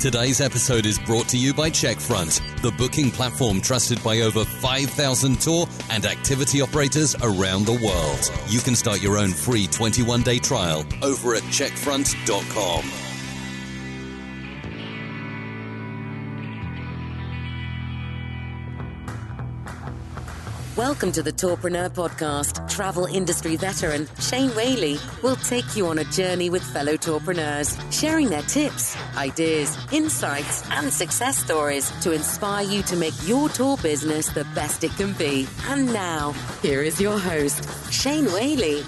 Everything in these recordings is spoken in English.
Today's episode is brought to you by Checkfront, the booking platform trusted by over 5,000 tour and activity operators around the world. You can start your own free 21-day trial over at checkfront.com. Welcome to the Tourpreneur Podcast. Travel industry veteran Shane Whaley will take you on a journey with fellow tourpreneurs, sharing their tips, ideas, insights, and success stories to inspire you to make your tour business the best it can be. And now, here is your host, Shane Whaley.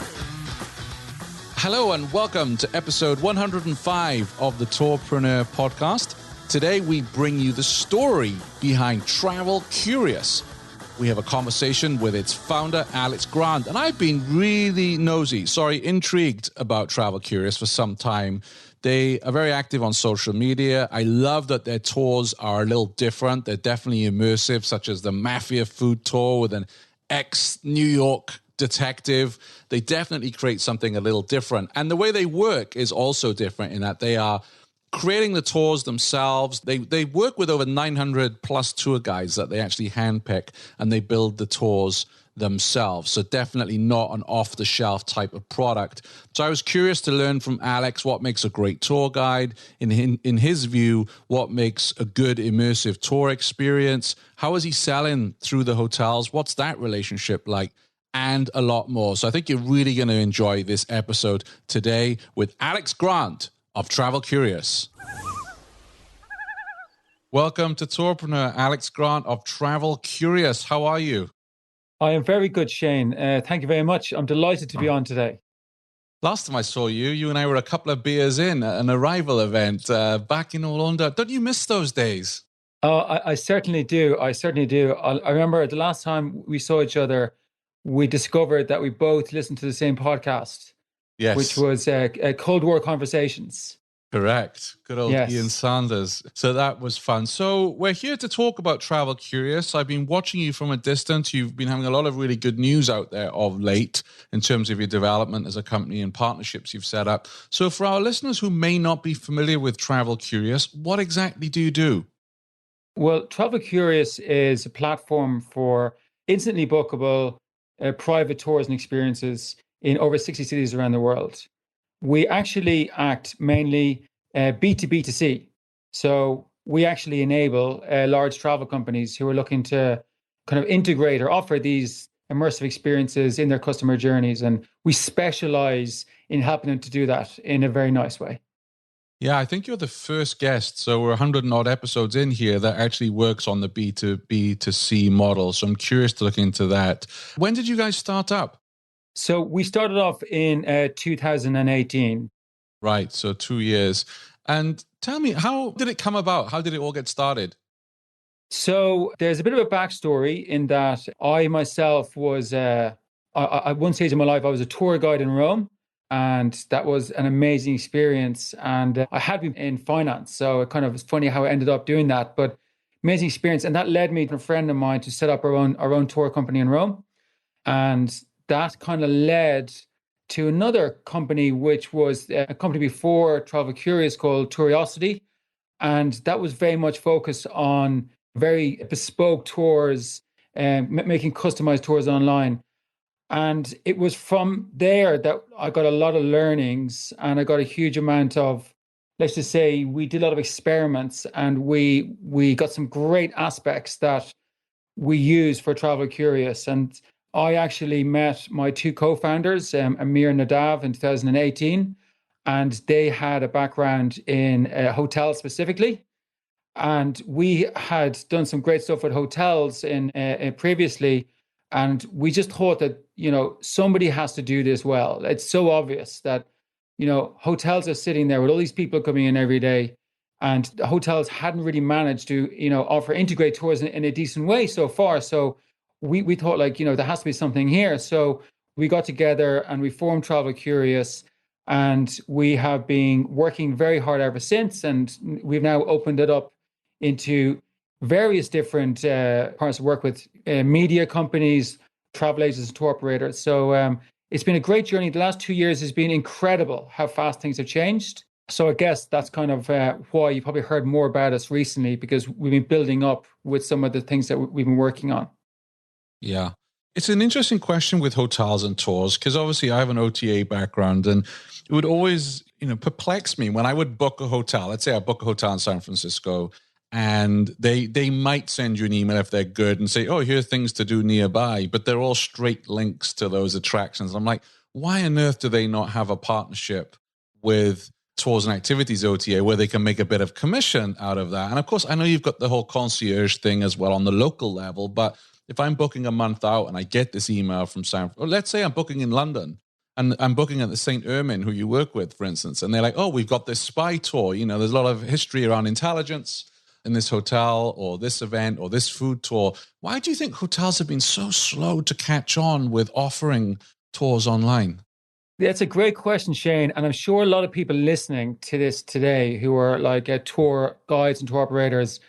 Hello and welcome to episode 105 of the Tourpreneur Podcast. Today we bring you the story behind Travel Curious. We have a conversation with its founder, Alex Grant. And I've been really intrigued about Travel Curious for some time. They are very active on social media. I love that their tours are a little different. They're definitely immersive, such as the Mafia food tour with an ex-New York detective. They definitely create something a little different. And the way they work is also different in that they are creating the tours themselves. They work with over 900 plus tour guides that they actually handpick, and they build the tours themselves. So definitely not an off-the-shelf type of product. So I was curious to learn from Alex what makes a great tour guide. In his view, what makes a good immersive tour experience? How is he selling through the hotels? What's that relationship like? And a lot more. So I think you're really going to enjoy this episode today with Alex Grant of Travel Curious. Welcome to Tourpreneur, Alex Grant of Travel Curious. How are you? I am very good, Shane. Thank you very much. I'm delighted to be on today. Last time I saw you, you and I were a couple of beers in at an arrival event back in Orlando. Don't you miss those days? Oh, I certainly do. I remember the last time we saw each other, we discovered that we both listened to the same podcast. Yes. Which was Cold War Conversations. Correct. Good old yes. Ian Sanders. So that was fun. So we're here to talk about Travel Curious. I've been watching you from a distance. You've been having a lot of really good news out there of late in terms of your development as a company and partnerships you've set up. So for our listeners who may not be familiar with Travel Curious, what exactly do you do? Well, Travel Curious is a platform for instantly bookable private tours and experiences in over 60 cities around the world. We actually act mainly B2B2C. So we actually enable large travel companies who are looking to kind of integrate or offer these immersive experiences in their customer journeys. And we specialize in helping them to do that in a very nice way. Yeah, I think you're the first guest. So we're 100 and odd episodes in here that actually works on the B2B2C model. So I'm curious to look into that. When did you guys start up? So we started off in 2018. Right, so 2 years. And tell me, how did it come about? How did it all get started? So there's a bit of a backstory in that I myself was, at one stage in my life, I was a tour guide in Rome. And that was an amazing experience. And I had been in finance. So it kind of was funny how I ended up doing that. But amazing experience. And that led me to a friend of mine to set up our own tour company in Rome. And that kind of led to another company, which was a company before Travel Curious called Curiosity. And that was very much focused on very bespoke tours and making customized tours online. And it was from there that I got a lot of learnings, and I got a huge amount of, let's just say, we did a lot of experiments, and we got some great aspects that we use for Travel Curious. And I actually met my two co-founders, Amir and Nadav, in 2018, and they had a background in hotels specifically. And we had done some great stuff with hotels in previously. And we just thought that, somebody has to do this well. It's so obvious that, hotels are sitting there with all these people coming in every day, and the hotels hadn't really managed to, offer integrate tours in a decent way so far. So we thought there has to be something here. So we got together and we formed Travel Curious, and we have been working very hard ever since. And we've now opened it up into various different parts of work with media companies, travel agents, and tour operators. So it's been a great journey. The last 2 years has been incredible how fast things have changed. So I guess that's kind of why you probably heard more about us recently, because we've been building up with some of the things that we've been working on. Yeah. It's an interesting question with hotels and tours, because obviously I have an OTA background, and it would always, perplex me when I would book a hotel. Let's say I book a hotel in San Francisco, and they might send you an email if they're good and say, oh, here are things to do nearby, but they're all straight links to those attractions. I'm like, why on earth do they not have a partnership with Tours and Activities OTA where they can make a bit of commission out of that? And of course, I know you've got the whole concierge thing as well on the local level, but if I'm booking a month out and I get this email from or let's say I'm booking in London and I'm booking at the St. Ermin, who you work with, for instance, and they're like, oh, we've got this spy tour. There's a lot of history around intelligence in this hotel or this event or this food tour. Why do you think hotels have been so slow to catch on with offering tours online? That's a great question, Shane. And I'm sure a lot of people listening to this today who are like tour guides and tour operators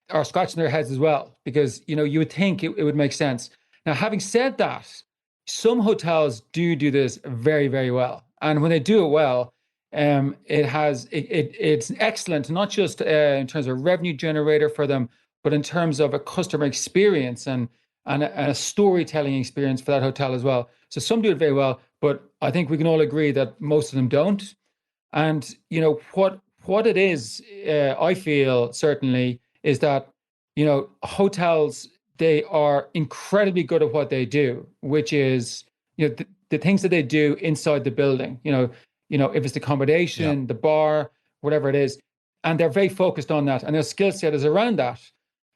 are scratching their heads as well, because, you would think it would make sense. Now, having said that, some hotels do this very, very well. And when they do it well, it's excellent, not just in terms of revenue generator for them, but in terms of a customer experience and a storytelling experience for that hotel as well. So some do it very well, but I think we can all agree that most of them don't. And, what it is, I feel certainly, is that, hotels, they are incredibly good at what they do, which is, the things that they do inside the building, if it's the accommodation, the bar, whatever it is, and they're very focused on that, and their skill set is around that.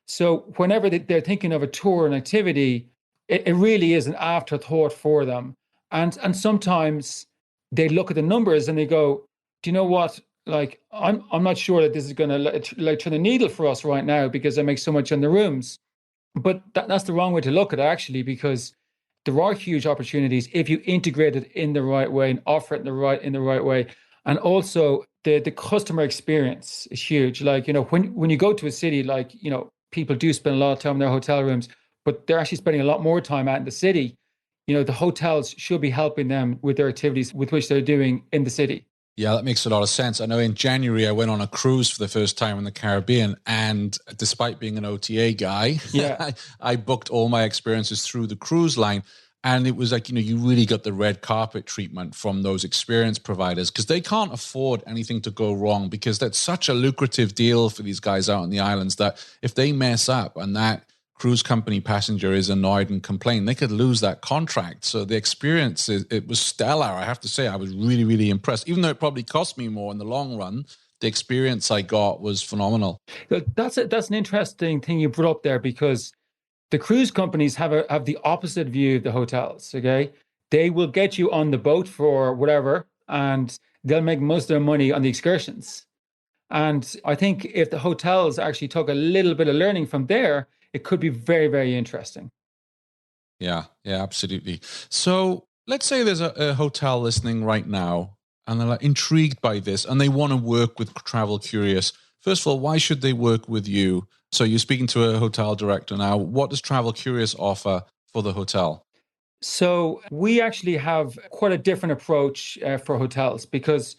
So whenever they're thinking of a tour and activity, it really is an afterthought for them. And sometimes they look at the numbers and they go, do you know what? Like, I'm not sure that this is going to like turn the needle for us right now because I make so much in the rooms. But that's the wrong way to look at it, actually, because there are huge opportunities if you integrate it in the right way and offer it in the right way. And also the customer experience is huge. Like, when you go to a city, like, people do spend a lot of time in their hotel rooms, but they're actually spending a lot more time out in the city. The hotels should be helping them with their activities with which they're doing in the city. Yeah, that makes a lot of sense. I know in January I went on a cruise for the first time in the Caribbean, and despite being an OTA guy, I booked all my experiences through the cruise line. And it was like, you really got the red carpet treatment from those experience providers, because they can't afford anything to go wrong, because that's such a lucrative deal for these guys out on the islands that if they mess up and that cruise company passenger is annoyed and complain, they could lose that contract. So the experience, it was stellar. I have to say, I was really, really impressed. Even though it probably cost me more in the long run, the experience I got was phenomenal. That's an interesting thing you brought up there, because the cruise companies have the opposite view of the hotels, okay? They will get you on the boat for whatever, and they'll make most of their money on the excursions. And I think if the hotels actually took a little bit of learning from there, it could be very, very interesting. Yeah, absolutely. So let's say there's a hotel listening right now, and they're like intrigued by this, and they want to work with Travel Curious. First of all, why should they work with you? So you're speaking to a hotel director now. What does Travel Curious offer for the hotel? So we actually have quite a different approach for hotels, because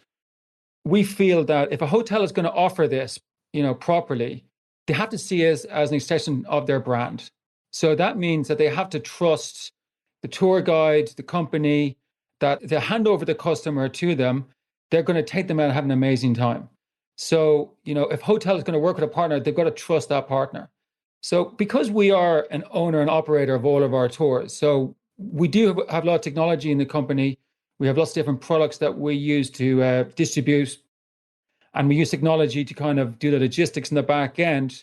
we feel that if a hotel is going to offer this, properly, they have to see it as an extension of their brand. So that means that they have to trust the tour guide, the company, that they hand over the customer to them. They're going to take them out and have an amazing time. So, if hotel is going to work with a partner, they've got to trust that partner. So because we are an owner and operator of all of our tours, so we do have a lot of technology in the company. We have lots of different products that we use to distribute, and we use technology to kind of do the logistics in the back end.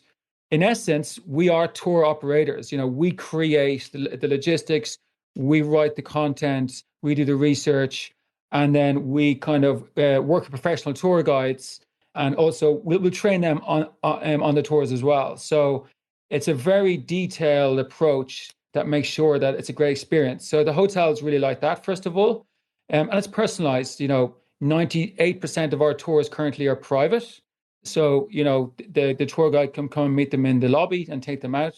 In essence, we are tour operators. We create the logistics, we write the content, we do the research, and then we kind of work with professional tour guides, and also we'll train them on the tours as well. So it's a very detailed approach that makes sure that it's a great experience. So the hotels really like that, first of all, and it's personalized. 98% of our tours currently are private. So, the tour guide can come and meet them in the lobby and take them out.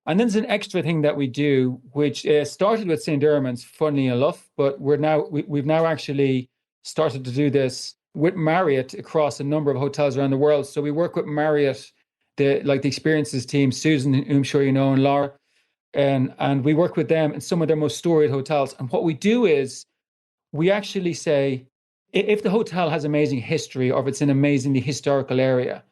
And then there's an extra thing that we do, which started with St. Ermin's, funnily enough, but we've now actually started to do this with Marriott across a number of hotels around the world. So we work with Marriott, the experiences team, Susan, who I'm sure you know, and Laura, and we work with them in some of their most storied hotels. And what we do is we actually say, if the hotel has amazing history or if it's an amazingly historical area,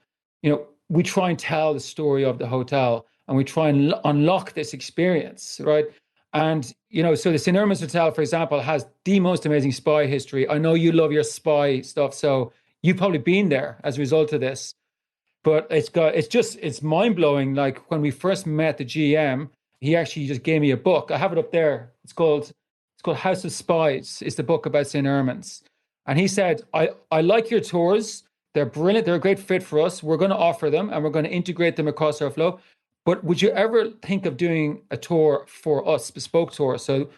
we try and tell the story of the hotel and we try and unlock this experience, right? And, so the St. Irman's Hotel, for example, has the most amazing spa history. I know you love your spa stuff, so you've probably been there as a result of this. But it's mind-blowing. Like when we first met the GM, he actually just gave me a book. I have it up there. It's called House of Spies. It's the book about St. Irman's. And he said, I like your tours. They're brilliant. They're a great fit for us. We're going to offer them and we're going to integrate them across our flow. But would you ever think of doing a tour for us, bespoke tour? So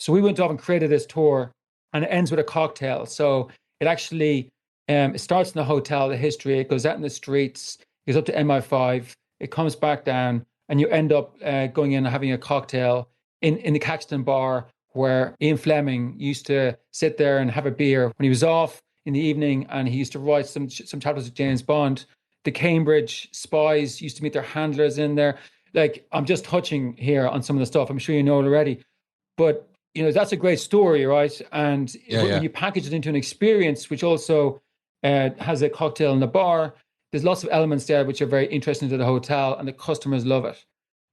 we went off and created this tour, and it ends with a cocktail. So it actually it starts in the hotel, the history. It goes out in the streets, goes up to MI5. It comes back down, and you end up going in and having a cocktail in the Caxton bar, where Ian Fleming used to sit there and have a beer when he was off in the evening, and he used to write some chapters of James Bond. The Cambridge spies used to meet their handlers in there. Like, I'm just touching here on some of the stuff. I'm sure you know it already. But, that's a great story, right? And when you package it into an experience, which also has a cocktail in the bar, there's lots of elements there which are very interesting to the hotel, and the customers love it.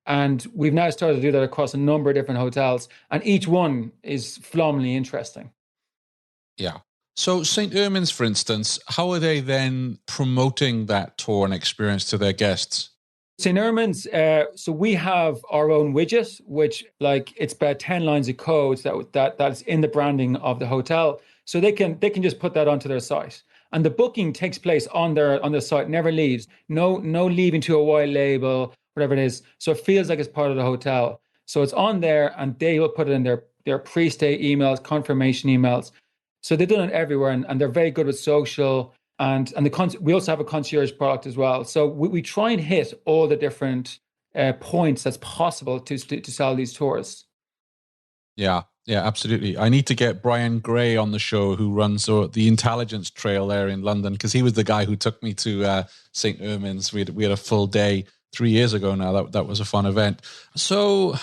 And we've now started to do that across a number of different hotels, and each one is phenomenally interesting. Yeah. So St. Irman's, for instance, how are they then promoting that tour and experience to their guests? St. Irman's, so we have our own widget, which it's about 10 lines of code that's in the branding of the hotel. So they can just put that onto their site. And the booking takes place on their site, never leaves. No leaving to a white label, whatever it is. So it feels like it's part of the hotel. So it's on there, and they will put it in their pre-stay emails, confirmation emails. So they've done it everywhere, and they're very good with social. And we also have a concierge product as well. So we try and hit all the different points that's possible to sell these tours. Yeah, absolutely. I need to get Brian Gray on the show, who runs the Intelligence Trail there in London, because he was the guy who took me to St. Irman's. We had a full day 3 years ago now. That was a fun event. So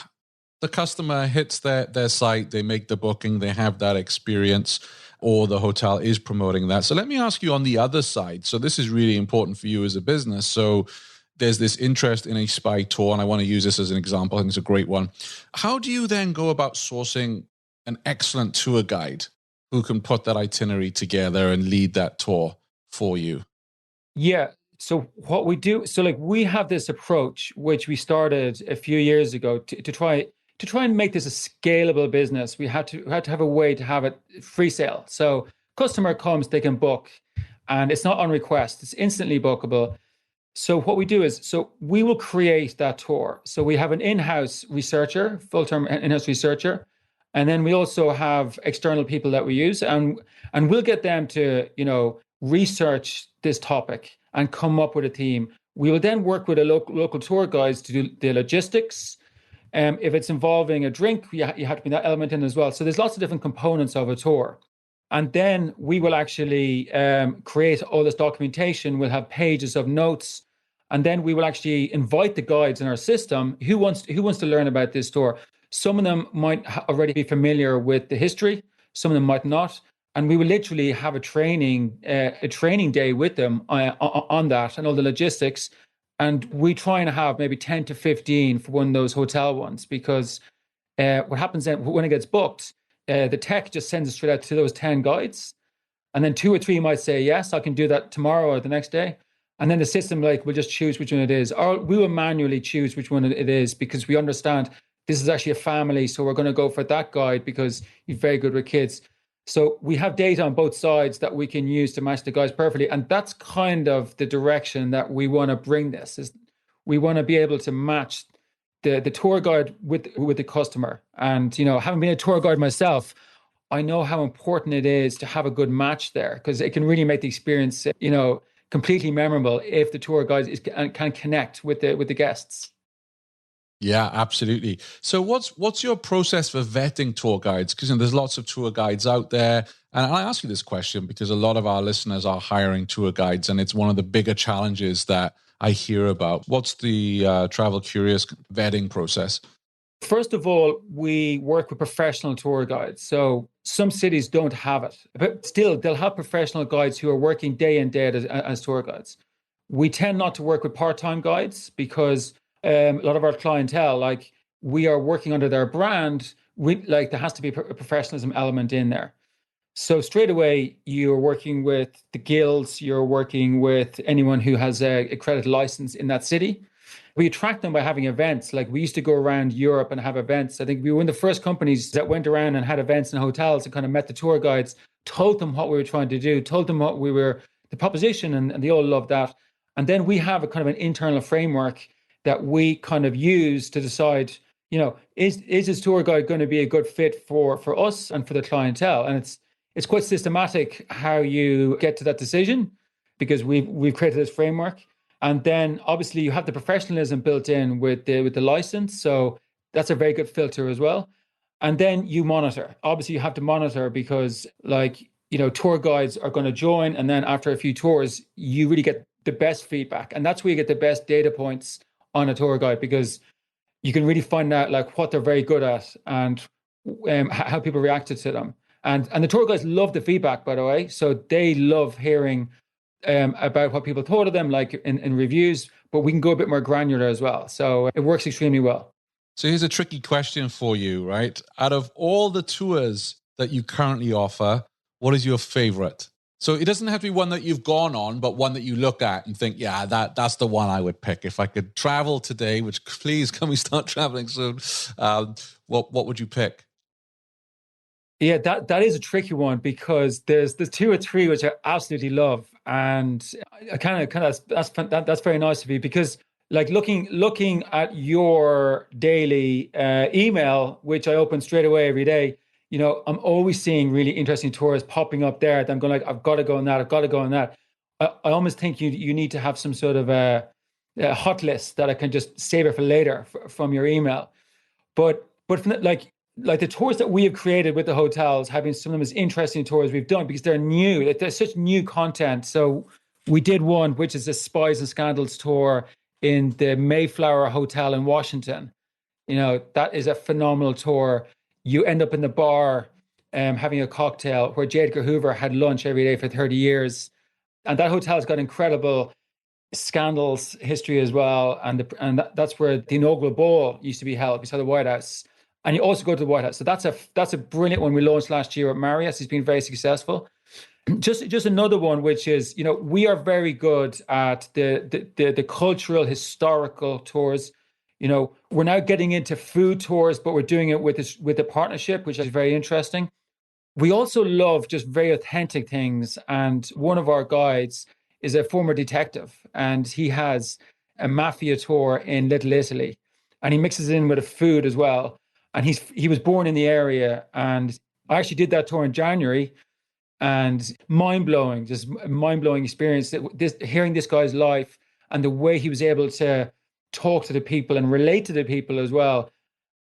the customer hits their site, they make the booking, they have that experience, or the hotel is promoting that. So let me ask you on the other side. So this is really important for you as a business. So there's this interest in a spy tour, and I want to use this as an example. I think it's a great one. How do you then go about sourcing an excellent tour guide who can put that itinerary together and lead that tour for you? Yeah. So what we do, we have this approach, which we started a few years ago to try and make this a scalable business. We had to have a way to have it free sale. So customer comes, they can book, and it's not on request. It's instantly bookable. So what we do is, we will create that tour. So we have an in-house researcher, full-term in-house researcher, and then we also have external people that we use, and we'll get them to, research this topic and come up with a theme. We will then work with a local tour guides to do the logistics. If it's involving a drink, you have to bring that element in as well. So there's lots of different components of a tour. And then we will actually create all this documentation. We'll have pages of notes. And then we will actually invite the guides in our system who wants to learn about this tour. Some of them might already be familiar with the history. Some of them might not. And we will literally have a training day with them on that and all the logistics. And we try and have maybe 10 to 15 for one of those hotel ones, because what happens then when it gets booked, the tech just sends it straight out to those 10 guides. And then 2 or 3 might say, yes, I can do that tomorrow or the next day. And then the system will just choose which one it is. Or we will manually choose which one it is, because we understand this is actually a family. So we're going to go for that guide because he's very good with kids. So we have data on both sides that we can use to match the guys perfectly. And that's kind of the direction that we want to bring this. Is we want to be able to match the tour guide with the customer. And, having been a tour guide myself, I know how important it is to have a good match there, because it can really make the experience, completely memorable if the tour guide can connect with the guests. Yeah, absolutely. So what's your process for vetting tour guides? Because there's lots of tour guides out there. And I ask you this question because a lot of our listeners are hiring tour guides, and it's one of the bigger challenges that I hear about. What's the Travel Curious vetting process? First of all, we work with professional tour guides. So some cities don't have it, but still they'll have professional guides who are working day in, day out as tour guides. We tend not to work with part-time guides because a lot of our clientele, like we are working under their brand, like there has to be a professionalism element in there. So straight away, you're working with the guilds, you're working with anyone who has a accredited license in that city. We attract them by having events. Like we used to go around Europe and have events. I think we were one of the first companies that went around and had events in hotels and kind of met the tour guides, told them what we were trying to do, told them what we were, the proposition, and they all loved that. And then we have a kind of an internal framework that we kind of use to decide, is this tour guide going to be a good fit for us and for the clientele? And it's quite systematic how you get to that decision because we've created this framework. And then obviously you have the professionalism built in with the license. So that's a very good filter as well. And then you monitor. Obviously you have to monitor because tour guides are going to join. And then after a few tours, you really get the best feedback. And that's where you get the best data points on a tour guide because you can really find out like what they're very good at and how people reacted to them. And the tour guides love the feedback, by the way. So they love hearing about what people thought of them, like in reviews, but we can go a bit more granular as well. So it works extremely well. So here's a tricky question for you, right? Out of all the tours that you currently offer, what is your favorite? So it doesn't have to be one that you've gone on, but one that you look at and think, yeah, that's the one I would pick. If I could travel today, which please, can we start traveling soon? What would you pick? Yeah, that is a tricky one because there's two or three which I absolutely love, and I kind of that's very nice of you because like looking at your daily email, which I open straight away every day, I'm always seeing really interesting tours popping up there. That I'm going like, I've got to go on that. I've got to go on that. I almost think you need to have some sort of a hot list that I can just save it for later from your email, but like the tours that we have created with the hotels have been some of the most interesting tours we've done because they're new. Like, there's such new content. So we did one, which is a Spies and Scandals tour in the Mayflower Hotel in Washington. That is a phenomenal tour. You end up in the bar having a cocktail where J. Edgar Hoover had lunch every day for 30 years. And that hotel's got incredible scandals history as well. And that's where the inaugural ball used to be held beside the White House. And you also go to the White House. So that's a brilliant one we launched last year at Marriott. It's been very successful. Just another one, which is, we are very good at the cultural, historical tours. We're now getting into food tours, but we're doing it with a partnership, which is very interesting. We also love just very authentic things. And one of our guides is a former detective, and he has a mafia tour in Little Italy, and he mixes it in with a food as well. And he was born in the area, and I actually did that tour in January, and mind-blowing experience. Hearing this guy's life and the way he was able to talk to the people and relate to the people as well.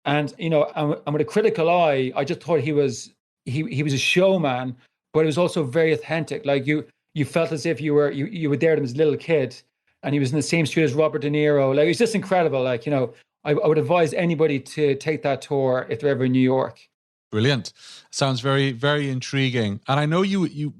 And and with a critical eye, I just thought he was a showman, but it was also very authentic. Like you felt as if you were there with him as a little kid, and he was in the same street as Robert De Niro. Like, it's just incredible. Like, I would advise anybody to take that tour if they're ever in New York. Brilliant. Sounds very, very intriguing. And I know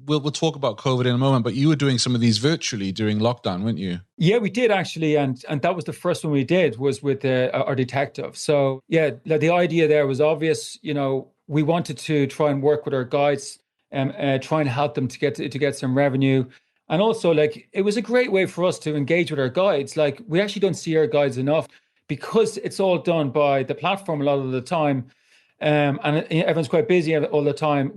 we'll talk about COVID in a moment, but you were doing some of these virtually during lockdown, weren't you? Yeah, we did actually. And that was the first one we did, was with our detective. So yeah, the idea there was obvious. We wanted to try and work with our guides and try and help them to get some revenue. And also, like, it was a great way for us to engage with our guides. Like, we actually don't see our guides enough, because it's all done by the platform a lot of the time, and everyone's quite busy all the time.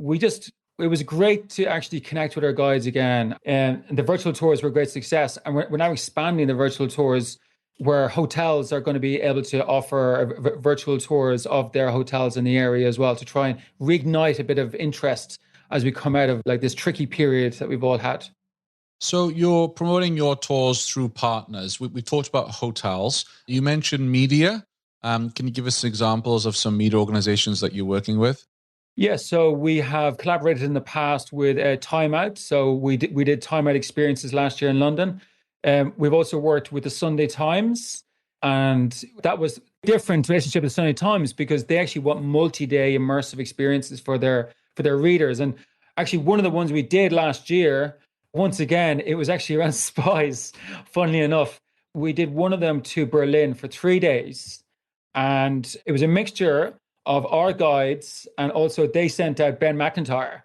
It was great to actually connect with our guides again. And the virtual tours were a great success. And we're now expanding the virtual tours where hotels are going to be able to offer virtual tours of their hotels in the area as well, to try and reignite a bit of interest as we come out of like this tricky period that we've all had. So you're promoting your tours through partners. We talked about hotels. You mentioned media. Can you give us examples of some media organizations that you're working with? Yes, so we have collaborated in the past with Time Out. So we did Time Out experiences last year in London. We've also worked with the Sunday Times, and that was different relationship with the Sunday Times because they actually want multi-day immersive experiences for their readers. And actually, one of the ones we did last year, once again, it was actually around spies. Funnily enough, we did one of them to Berlin for 3 days, and it was a mixture of our guides, and also they sent out Ben McIntyre,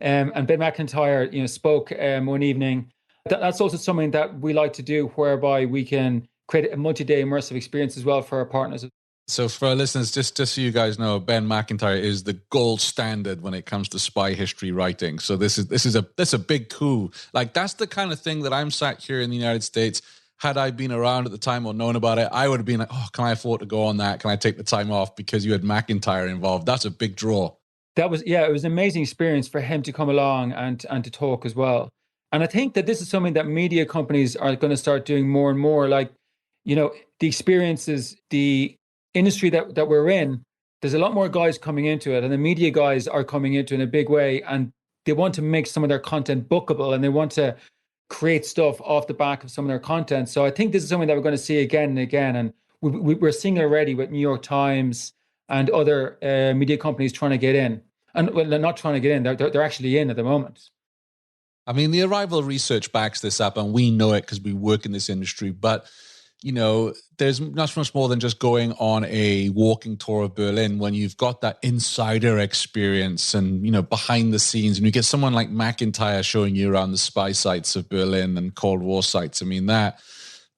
and Ben McIntyre, spoke one evening. That's also something that we like to do, whereby we can create a multi-day immersive experience as well for our partners. So for our listeners, just so you guys know, Ben McIntyre is the gold standard when it comes to spy history writing. So this is a big coup. Like, that's the kind of thing that I'm sat here in the United States. Had I been around at the time or known about it, I would have been like, oh, can I afford to go on that? Can I take the time off because you had McIntyre involved? That's a big draw. It was an amazing experience for him to come along and to talk as well. And I think that this is something that media companies are going to start doing more and more. Like, the experiences, the industry that we're in, there's a lot more guys coming into it, and the media guys are coming into it in a big way, and they want to make some of their content bookable, and they want to create stuff off the back of some of their content. So I think this is something that we're going to see again and again. And we're seeing it already with New York Times and other media companies trying to get in. And well, they're not trying to get in, they're actually in at the moment. I mean, the Arrival research backs this up, and we know it because we work in this industry. But, there's much more than just going on a walking tour of Berlin when you've got that insider experience and, behind the scenes. And you get someone like McIntyre showing you around the spy sites of Berlin and Cold War sites. I mean, that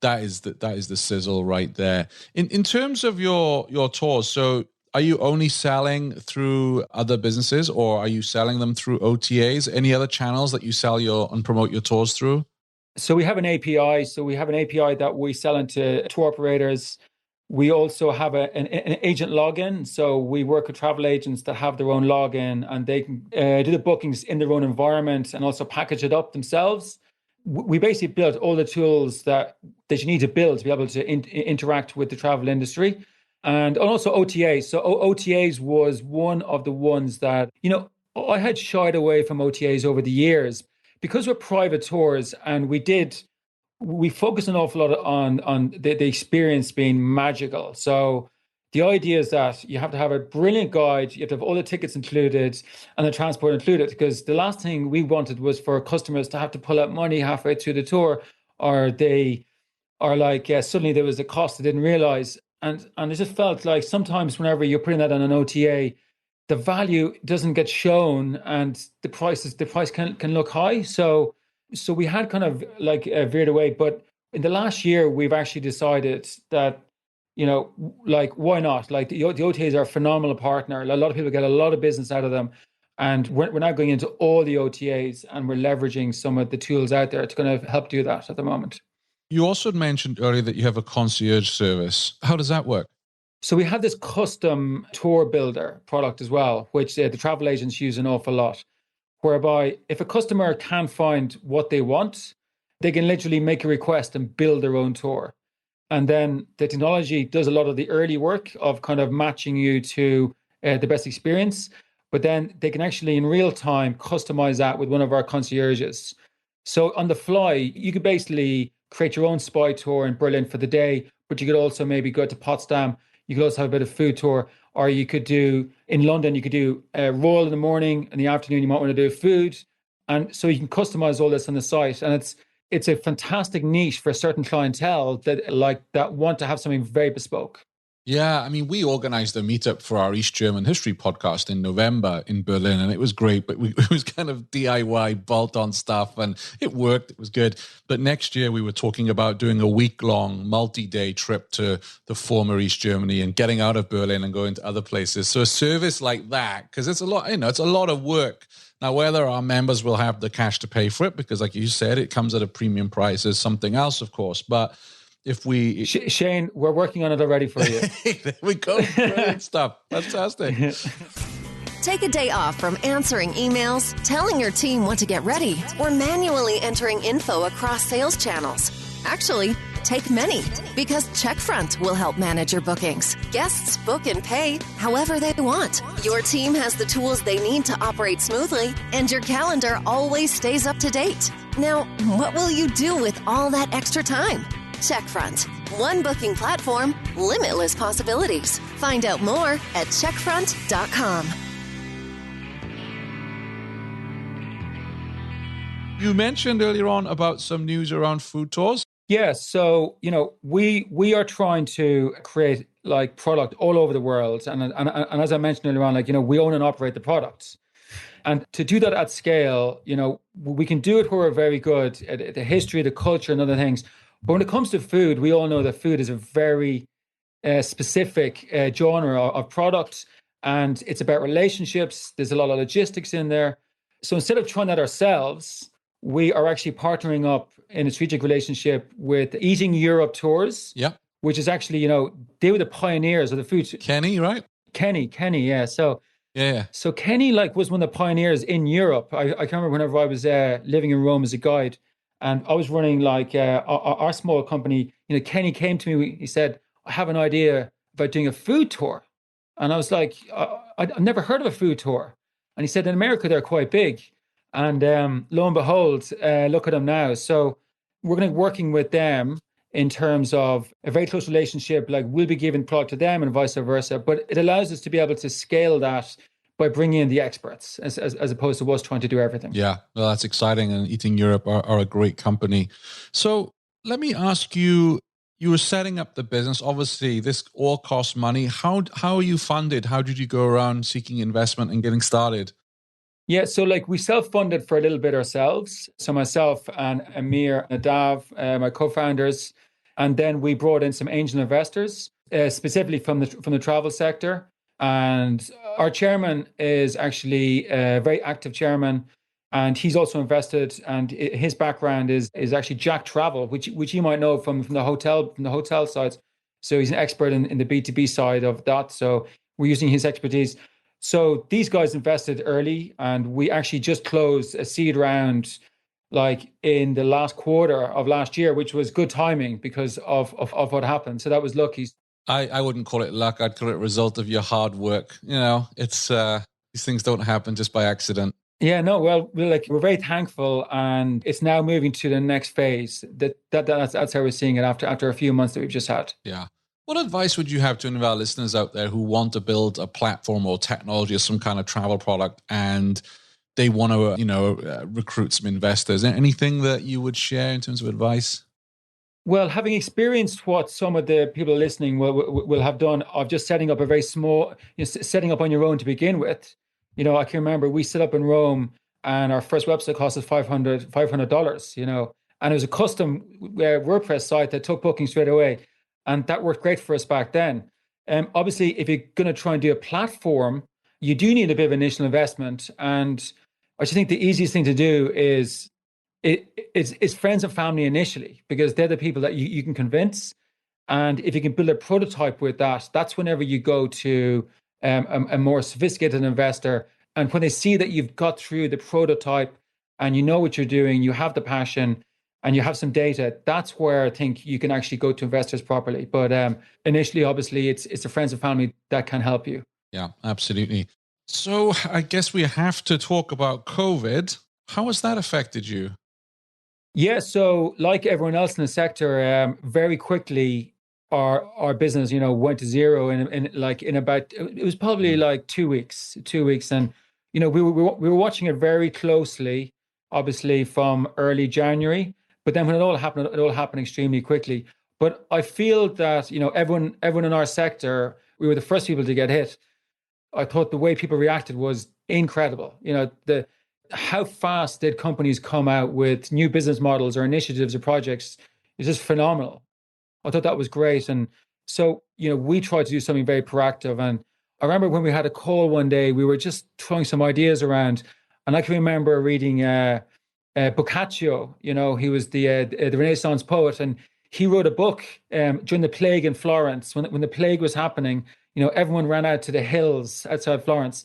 is the sizzle right there. In terms of your tours, so are you only selling through other businesses, or are you selling them through OTAs? Any other channels that you sell and promote your tours through? So we have an API. So we have an API that we sell into tour operators. We also have an agent login. So we work with travel agents that have their own login, and they can do the bookings in their own environment and also package it up themselves. We basically built all the tools that you need to build to be able to interact with the travel industry. And also OTAs. So OTAs was one of the ones that, I had shied away from OTAs over the years because we're private tours, and we focus an awful lot on the experience being magical. So the idea is that you have to have a brilliant guide, you have to have all the tickets included and the transport included, because the last thing we wanted was for customers to have to pull out money halfway through the tour, or they are like, suddenly there was a cost they didn't realize. And it just felt like sometimes whenever you're putting that on an OTA, the value doesn't get shown, and the price can look high. So we had kind of like veered away. But in the last year, we've actually decided that, why not? Like the OTAs are a phenomenal partner. A lot of people get a lot of business out of them. And we're now going into all the OTAs, and we're leveraging some of the tools out there. It's going to help do that at the moment. You also mentioned earlier that you have a concierge service. How does that work? So we have this custom tour builder product as well, which the travel agents use an awful lot, whereby if a customer can't find what they want, they can literally make a request and build their own tour. And then the technology does a lot of the early work of kind of matching you to the best experience. But then they can actually in real time customize that with one of our concierges. So on the fly, you could basically create your own spy tour in Berlin for the day, but you could also maybe go to Potsdam. You could also have a bit of food tour, or you could do in London, you could do a Royal in the morning, in the afternoon, you might want to do food. And so you can customize all this on the site. And it's a fantastic niche for a certain clientele that want to have something very bespoke. Yeah, I mean, we organized a meetup for our East German history podcast in November in Berlin, and it was great, but it was kind of DIY bolt-on stuff, and it worked. It was good. But next year we were talking about doing a week-long multi-day trip to the former East Germany and getting out of Berlin and going to other places. So a service like that, because it's a lot, it's a lot of work. Now, whether our members will have the cash to pay for it, because like you said, it comes at a premium price, is something else, of course, but if we... Shane, we're working on it already for you. There we go. Brilliant stuff. Fantastic. Take a day off from answering emails, telling your team what to get ready, or manually entering info across sales channels. Actually, take many, because Checkfront will help manage your bookings. Guests book and pay however they want. Your team has the tools they need to operate smoothly, and your calendar always stays up to date. Now, what will you do with all that extra time? Checkfront. One booking platform, limitless possibilities. Find out more at checkfront.com. You mentioned earlier on about some news around food tours. Yes. So, we are trying to create like product all over the world. And as I mentioned earlier on, we own and operate the products. And to do that at scale, we can do it where we're very good at the history, the culture, and other things. But when it comes to food, we all know that food is a very specific genre of product, and it's about relationships. There's a lot of logistics in there. So instead of trying that ourselves, we are actually partnering up in a strategic relationship with Eating Europe Tours. Yeah. Which is actually, they were the pioneers of the food. Kenny, right? Kenny, yeah. So yeah. So Kenny was one of the pioneers in Europe. I can remember whenever I was living in Rome as a guide, and I was running our small company. Kenny came to me. He said, "I have an idea about doing a food tour," and I was like, "I've never heard of a food tour." And he said, "In America, they're quite big." And lo and behold, look at them now. So we're going to be working with them in terms of a very close relationship. Like, we'll be giving product to them and vice versa. But it allows us to be able to scale that by bringing in the experts as opposed to us trying to do everything. Yeah, well, that's exciting. And Eating Europe are a great company. So let me ask you, you were setting up the business. Obviously, this all costs money. How are you funded? How did you go around seeking investment and getting started? Yeah, so we self-funded for a little bit ourselves. So myself and Amir Nadav, my co-founders, and then we brought in some angel investors, specifically from the travel sector. And our chairman is actually a very active chairman, and he's also invested. And his background is actually Jack Travel, which you might know from the hotel side. So he's an expert in the B2B side of that. So we're using his expertise. So these guys invested early, and we actually just closed a seed round in the last quarter of last year, which was good timing because of what happened. So that was lucky. I wouldn't call it luck. I'd call it a result of your hard work. It's these things don't happen just by accident. Yeah, no, well, we're very thankful, and it's now moving to the next phase. That's how we're seeing it after a few months that we've just had. Yeah. What advice would you have to any of our listeners out there who want to build a platform or technology or some kind of travel product, and they want to, recruit some investors? Anything that you would share in terms of advice? Well, having experienced what some of the people listening will have done of just setting up a very small, setting up on your own to begin with. I can remember we set up in Rome, and our first website cost us $500, and it was a custom WordPress site that took bookings straight away. And that worked great for us back then. Obviously, if you're going to try and do a platform, you do need a bit of initial investment. And I just think the easiest thing to do is friends and family initially, because they're the people that you can convince. And if you can build a prototype with that, that's whenever you go to a more sophisticated investor. And when they see that you've got through the prototype and you know what you're doing, you have the passion, and you have some data, that's where I think you can actually go to investors properly. But initially, obviously, it's the friends and family that can help you. Yeah, absolutely. So I guess we have to talk about COVID. How has that affected you? Yeah, so like everyone else in the sector, very quickly, our business, went to zero in about, it was probably 2 weeks. And, we were watching it very closely, obviously, from early January. But then when it all happened extremely quickly. But I feel that, everyone in our sector, we were the first people to get hit. I thought the way people reacted was incredible. How fast did companies come out with new business models or initiatives or projects is just phenomenal. I thought that was great. And so, we tried to do something very proactive. And I remember when we had a call one day, we were just throwing some ideas around. And I can remember reading Boccaccio, he was the Renaissance poet, and he wrote a book during the plague in Florence. When the plague was happening, everyone ran out to the hills outside Florence,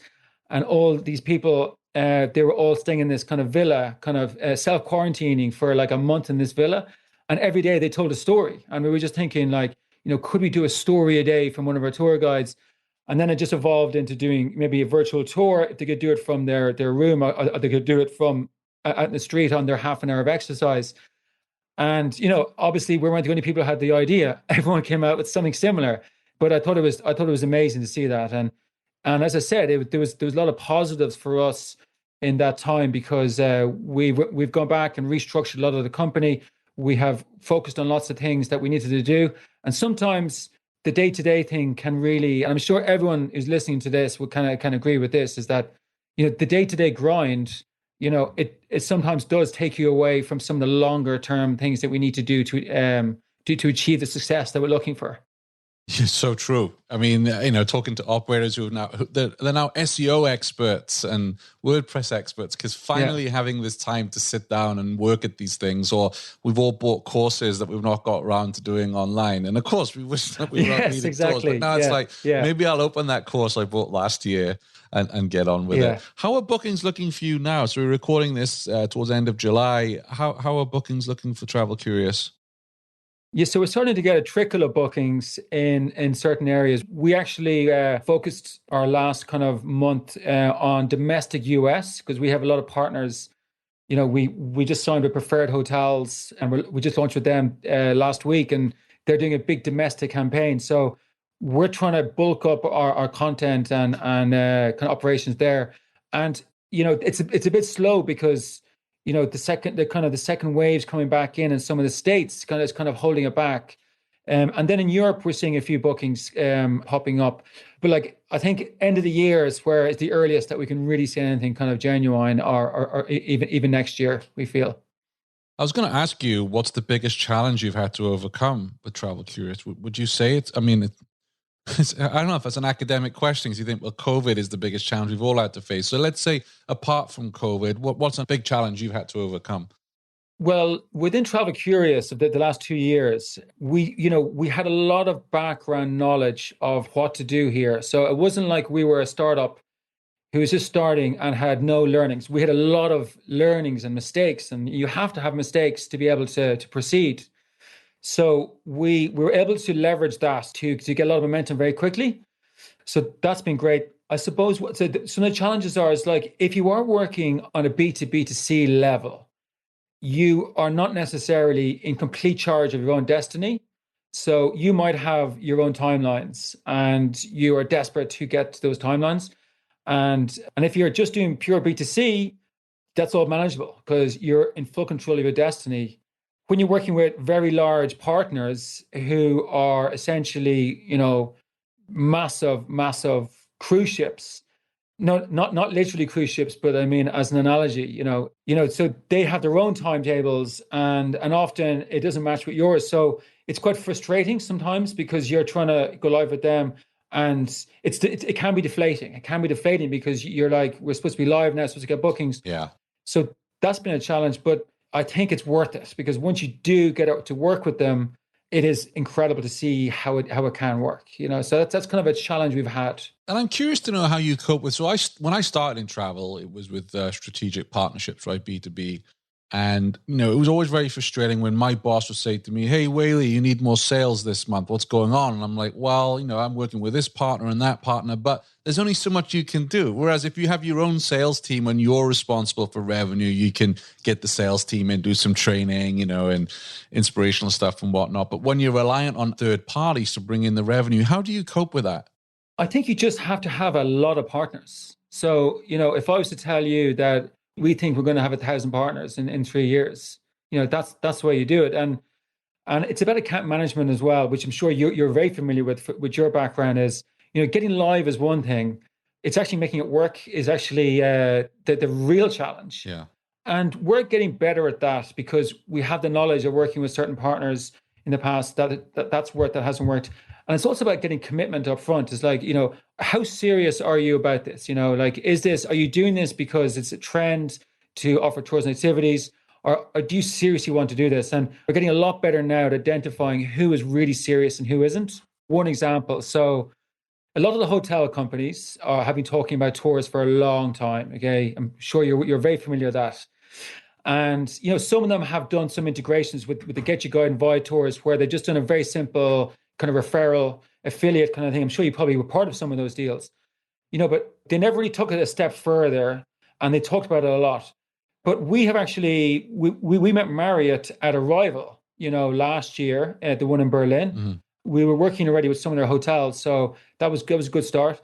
and all these people, they were all staying in this kind of villa, kind of self-quarantining for a month in this villa. And every day they told a story. And we were just thinking like, could we do a story a day from one of our tour guides? And then it just evolved into doing maybe a virtual tour. If they could do it from their room, or they could do it from out in the street on their half an hour of exercise. And, obviously we weren't the only people who had the idea. Everyone came out with something similar. But I thought it was amazing to see that. And as I said, there was a lot of positives for us in that time, because we've gone back and restructured a lot of the company. We have focused on lots of things that we needed to do. And sometimes the day-to-day thing can really, and I'm sure everyone who's listening to this would kind of agree with this, is that, the day-to-day grind, it sometimes does take you away from some of the longer term things that we need to do to achieve the success that we're looking for. It's so true. I mean, talking to operators they're now SEO experts and WordPress experts, because finally having this time to sit down and work at these things, or we've all bought courses that we've not got around to doing online. And of course, we wish that we weren't needing tools, but now it's like, maybe I'll open that course I bought last year and get on with it. How are bookings looking for you now? So we're recording this towards the end of July. How are bookings looking for Travel Curious? Yeah, so we're starting to get a trickle of bookings in certain areas. We actually focused our last kind of month on domestic US, because we have a lot of partners. We just signed with Preferred Hotels, and we just launched with them last week, and they're doing a big domestic campaign. So we're trying to bulk up our content and kind of operations there. And it's a bit slow because the second wave's coming back in some of the states is kind of holding it back. And then in Europe, we're seeing a few bookings popping up. But I think end of the year is where it's the earliest that we can really see anything kind of genuine, or even next year, we feel. I was going to ask you, what's the biggest challenge you've had to overcome with Travel Curious? Would you say it's, I don't know if it's an academic question, because you think, well, COVID is the biggest challenge we've all had to face. So let's say, apart from COVID, what's a big challenge you've had to overcome? Well, within Travel Curious, the last 2 years, we had a lot of background knowledge of what to do here. So it wasn't like we were a startup who was just starting and had no learnings. We had a lot of learnings and mistakes, and you have to have mistakes to be able to proceed. So we were able to leverage that to get a lot of momentum very quickly. So that's been great. I suppose some of the challenges is like, if you are working on a B2B2C level, you are not necessarily in complete charge of your own destiny. So you might have your own timelines, and you are desperate to get to those timelines. And if you're just doing pure B2C, that's all manageable because you're in full control of your destiny. When you're working with very large partners who are essentially, massive cruise ships, not literally cruise ships, but I mean, as an analogy, so they have their own timetables, and often it doesn't match with yours. So it's quite frustrating sometimes because you're trying to go live with them, and it can be deflating. It can be deflating because you're like, we're supposed to be live now, supposed to get bookings. Yeah. So that's been a challenge, but I think it's worth it because once you do get out to work with them, it is incredible to see how it can work. So that's kind of a challenge we've had. And I'm curious to know how you cope with. So when I started in travel, it was with strategic partnerships, right, B2B. And, it was always very frustrating when my boss would say to me, hey, Whaley, you need more sales this month. What's going on? And I'm like, well, I'm working with this partner and that partner, but there's only so much you can do. Whereas if you have your own sales team and you're responsible for revenue, you can get the sales team in, do some training, and inspirational stuff and whatnot. But when you're reliant on third parties to bring in the revenue, how do you cope with that? I think you just have to have a lot of partners. So, if I was to tell you that we think we're going to have 1,000 partners in 3 years, that's the way you do it. And it's about account management as well, which I'm sure you're very familiar with your background is, getting live is one thing. It's actually making it work is actually the real challenge. Yeah. And we're getting better at that because we have the knowledge of working with certain partners in the past that's worked, that hasn't worked. And it's also about getting commitment up front. It's like, how serious are you about this? Are you doing this because it's a trend to offer tours and activities? Or do you seriously want to do this? And we're getting a lot better now at identifying who is really serious and who isn't. One example. So a lot of the hotel companies have been talking about tours for a long time. Okay. I'm sure you're very familiar with that. And, some of them have done some integrations with the Get You Guide and Viators where they've just done a very simple kind of referral affiliate kind of thing. I'm sure you probably were part of some of those deals, but they never really took it a step further, and they talked about it a lot. But we have actually, we met Marriott at Arrival, last year at the one in Berlin. Mm-hmm. We were working already with some of their hotels. So that was a good start.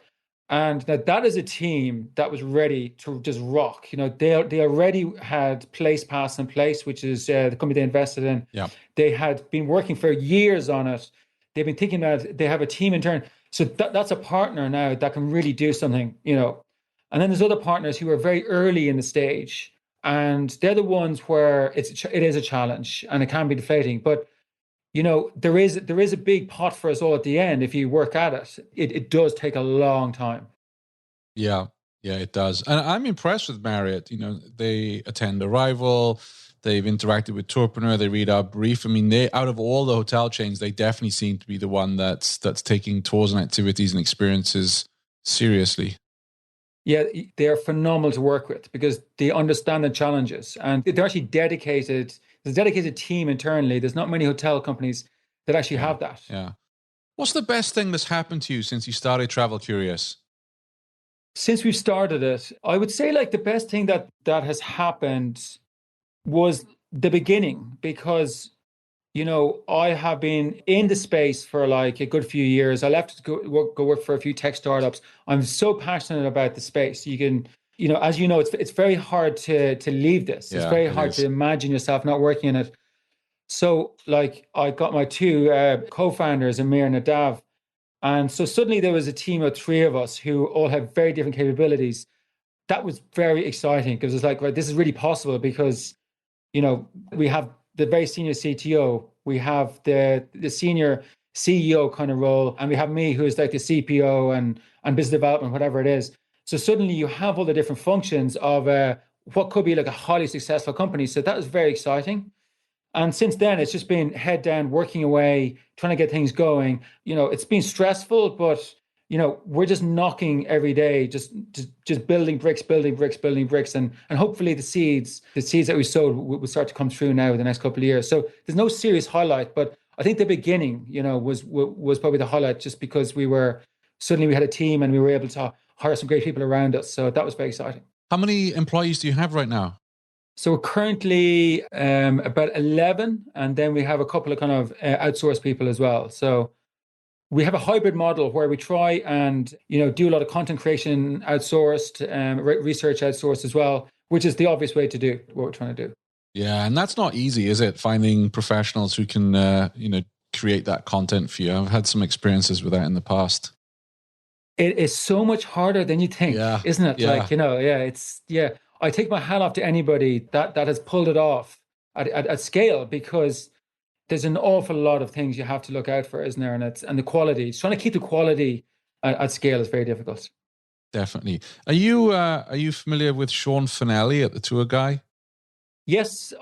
And now that is a team that was ready to just rock. They already had PlacePass in place, which is the company they invested in. Yeah. They had been working for years on it. They've been thinking that they have a team intern. So that's a partner now that can really do something, And then there's other partners who are very early in the stage, and they're the ones where it is a challenge and it can be deflating. But there is a big pot for us all at the end. If you work at it, it does take a long time. Yeah, it does. And I'm impressed with Marriott. They attend Arrival. They've interacted with Tourpreneur. They read our brief. I mean, out of all the hotel chains, they definitely seem to be the one that's taking tours and activities and experiences seriously. Yeah, they're phenomenal to work with because they understand the challenges, and they're actually dedicated. There's a dedicated team internally. There's not many hotel companies that actually have that. Yeah. What's the best thing that's happened to you since you started Travel Curious? Since we've started it, I would say the best thing that has happened was the beginning, because I have been in the space for a good few years. I left to go work for a few tech startups. I'm so passionate about the space. You can, as you know, it's very hard to leave this. It's very hard to imagine yourself not working in it. So I got my two co-founders, Amir and Nadav. And so suddenly there was a team of three of us who all have very different capabilities. That was very exciting because it's right, this is really possible because, we have the very senior CTO, we have the senior CEO kind of role, and we have me who is the CPO and business development, whatever it is. So suddenly you have all the different functions of what could be a highly successful company. So that was very exciting. And since then, it's just been head down, working away, trying to get things going. It's been stressful, but we're just knocking every day, just building bricks, and hopefully the seeds that we sowed will start to come through now in the next couple of years. So there's no serious highlight, but I think the beginning, was probably the highlight, just because we had a team and we were able to hire some great people around us. So that was very exciting. How many employees do you have right now? So we're currently about 11, and then we have a couple of kind of outsourced people as well. So we have a hybrid model where we try and, do a lot of content creation outsourced, research outsourced as well, which is the obvious way to do what we're trying to do. Yeah, and that's not easy, is it? Finding professionals who can, create that content for you. I've had some experiences with that in the past. It is so much harder than you think, isn't it? Yeah. I take my hat off to anybody that has pulled it off at scale, because there's an awful lot of things you have to look out for, isn't there? And the quality. Trying to keep the quality at scale is very difficult. Definitely. Are you familiar with Sean Finelli at the Tour Guy? Yes,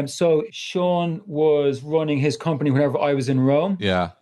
so Sean was running his company whenever I was in Rome. Yeah.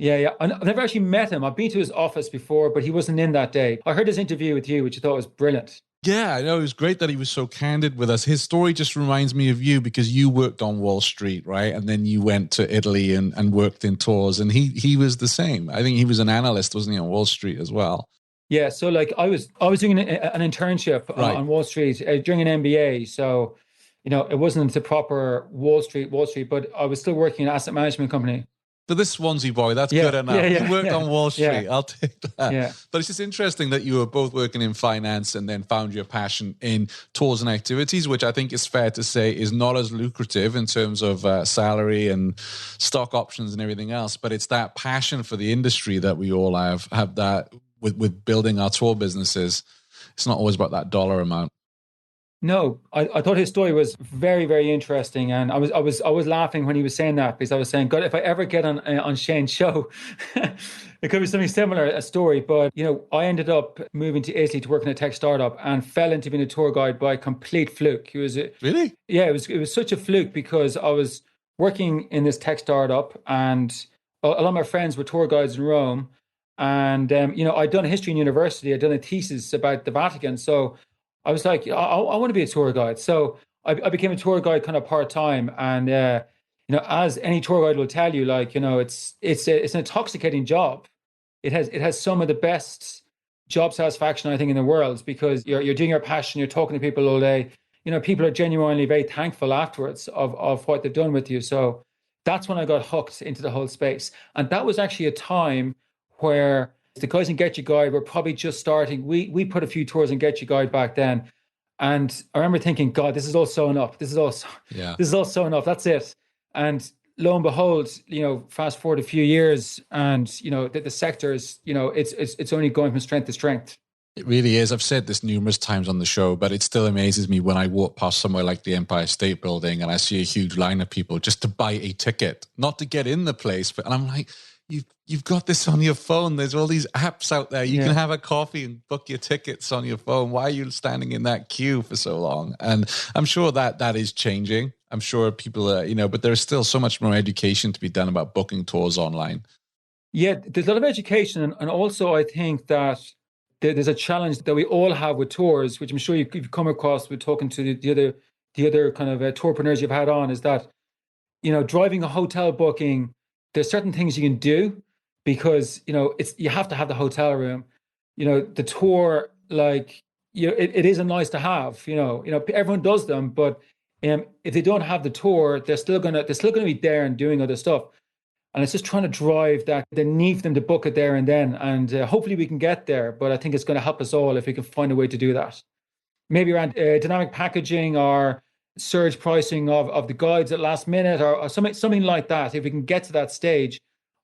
I've never actually met him. I've been to his office before, but he wasn't in that day. I heard his interview with you, which I thought was brilliant. Yeah, I know. It was great that he was so candid with us. His story just reminds me of you, because you worked on Wall Street, right? And then you went to Italy and worked in tours. And he was the same. I think he was an analyst, wasn't he, on Wall Street as well? Yeah, so I was doing an internship on Wall Street during an MBA. So, it wasn't the proper Wall Street, but I was still working in an asset management company. So this Swansea boy, that's good enough. You worked on Wall Street. I'll take that. Yeah. But it's just interesting that you were both working in finance and then found your passion in tours and activities, which I think is fair to say is not as lucrative in terms of salary and stock options and everything else. But it's that passion for the industry that we all have that with building our tour businesses. It's not always about that dollar amount. No, I thought his story was very, very interesting, and I was laughing when he was saying that, because I was saying, God, if I ever get on Shane's show, it could be something similar, a story. But I ended up moving to Italy to work in a tech startup and fell into being a tour guide by complete fluke. Really? Yeah, it was such a fluke, because I was working in this tech startup, and a lot of my friends were tour guides in Rome, and I'd done history in university. I'd done a thesis about the Vatican, so I was like, I want to be a tour guide. So I became a tour guide kind of part-time. And, as any tour guide will tell you, it's an intoxicating job. It has some of the best job satisfaction, I think, in the world, because you're doing your passion, you're talking to people all day. People are genuinely very thankful afterwards of what they've done with you. So that's when I got hooked into the whole space. And that was actually a time where the guys in Get Your Guide were probably just starting. We put a few tours in Get Your Guide back then. And I remember thinking, God, this is all sewn up. This is all sewn up. That's it. And lo and behold, fast forward a few years, and the sector is, it's only going from strength to strength. It really is. I've said this numerous times on the show, but it still amazes me when I walk past somewhere like the Empire State Building and I see a huge line of people just to buy a ticket, not to get in the place. And I'm like, you've got this on your phone. There's all these apps out there. You can have a coffee and book your tickets on your phone. Why are you standing in that queue for so long? And I'm sure that is changing. I'm sure people are, but there's still so much more education to be done about booking tours online. Yeah, there's a lot of education. And also I think that there's a challenge that we all have with tours, which I'm sure you've come across with talking to the other kind of tourpreneurs you've had on, is that, driving a hotel booking, there's certain things you can do because, you have to have the hotel room. The tour, it is a nice to have, everyone does them, but if they don't have the tour, they're still gonna be there and doing other stuff. And it's just trying to drive the need for them to book it there and then. And hopefully we can get there. But I think it's going to help us all if we can find a way to do that. Maybe around dynamic packaging or surge pricing of the guides at last minute or something like that. If we can get to that stage,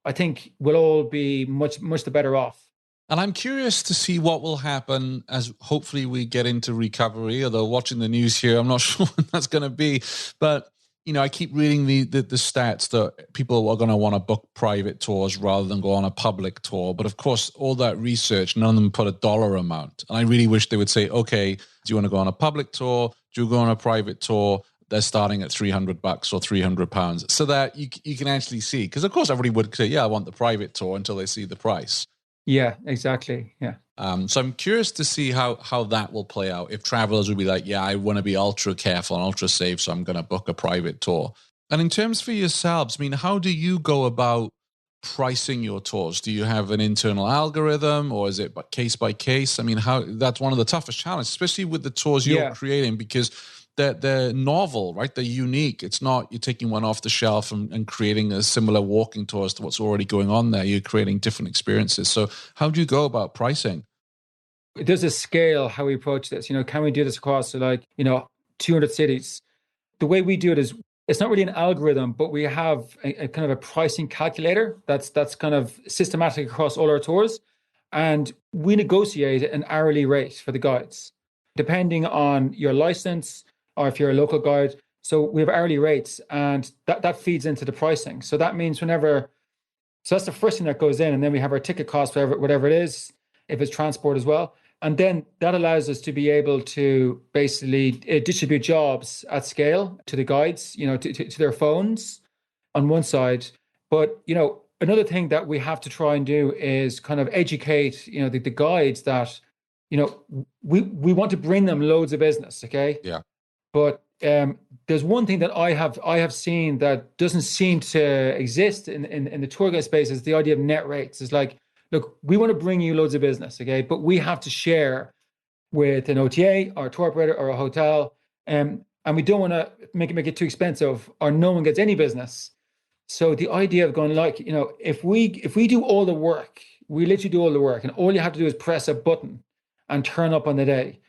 I think we'll all be much, much the better off. And I'm curious to see what will happen as hopefully we get into recovery, although watching the news here, I'm not sure when that's going to be. But I keep reading the stats that people are going to want to book private tours rather than go on a public tour. But of course, all that research, none of them put a dollar amount. And I really wish they would say, okay, do you want to go on a public tour? Do you go on a private tour? They're starting at $300 or £300 so that you can actually see. Because of course, everybody would say, yeah, I want the private tour until they see the price. Yeah, exactly. Yeah. So I'm curious to see how that will play out. If travelers will be like, yeah, I want to be ultra careful and ultra safe, so I'm going to book a private tour. And in terms for yourselves, how do you go about pricing your tours? Do you have an internal algorithm or is it case by case? That's one of the toughest challenges, especially with the tours you're creating, because they're novel, right? They're unique. It's not you're taking one off the shelf and creating a similar walking tour as to what's already going on there. You're creating different experiences. So how do you go about pricing? There's a scale how we approach this. Can we do this across 200 cities? The way we do it is it's not really an algorithm, but we have a kind of a pricing calculator that's kind of systematic across all our tours. And we negotiate an hourly rate for the guides, depending on your license or if you're a local guide. So we have hourly rates and that feeds into the pricing. So that means so that's the first thing that goes in. And then we have our ticket cost, whatever it is, if it's transport as well. And then that allows us to be able to basically distribute jobs at scale to the guides, to their phones on one side. But, another thing that we have to try and do is kind of educate, the guides that, we want to bring them loads of business. Okay. Yeah. But there's one thing that I have seen that doesn't seem to exist in the tour guide space is the idea of net rates. It's like, look, we want to bring you loads of business, okay? But we have to share with an OTA or a tour operator or a hotel, and we don't want to make it too expensive or no one gets any business. So the idea of going if we do all the work, we literally do all the work, and all you have to do is press a button and turn up on the day.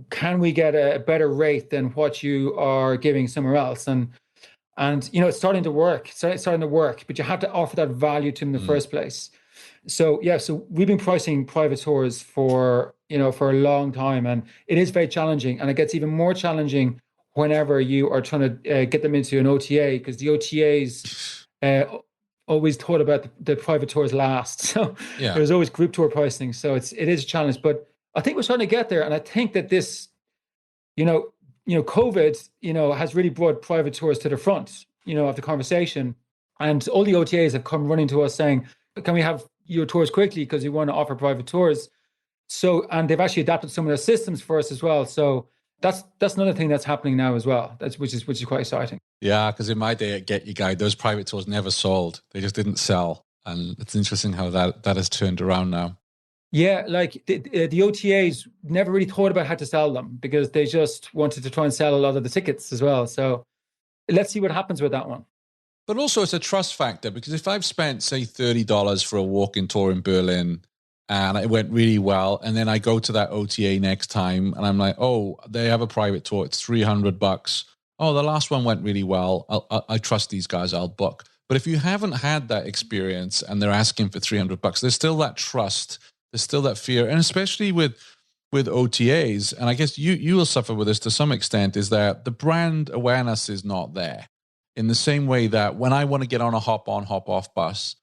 Can we get a better rate than what you are giving somewhere else? And it's starting to work. It's starting to work, but you have to offer that value to them in the first place. So we've been pricing private tours for a long time, and it is very challenging, and it gets even more challenging whenever you are trying to get them into an OTA, because the OTAs always thought about the private tours last. So there's always group tour pricing. So it is a challenge, but I think we're starting to get there, and I think that this, COVID, has really brought private tours to the front, of the conversation, and all the OTAs have come running to us saying, "Can we have your tours quickly because we want to offer private tours?" So, and they've actually adapted some of their systems for us as well. So that's another thing that's happening now as well. Which is quite exciting. Yeah, because in my day at Get Your Guide, those private tours never sold. They just didn't sell. And it's interesting how that has turned around now. Yeah, like the OTAs never really thought about how to sell them because they just wanted to try and sell a lot of the tickets as well. So let's see what happens with that one. But also it's a trust factor, because if I've spent, say, $30 for a walk-in tour in Berlin and it went really well, and then I go to that OTA next time and I'm like, oh, they have a private tour, it's $300. Oh, the last one went really well. I trust these guys, I'll book. But if you haven't had that experience and they're asking for $300, there's still that trust, there's still that fear. And especially with OTAs, and I guess you will suffer with this to some extent, is that the brand awareness is not there. In the same way that when I want to get on a hop-on, hop-off bus,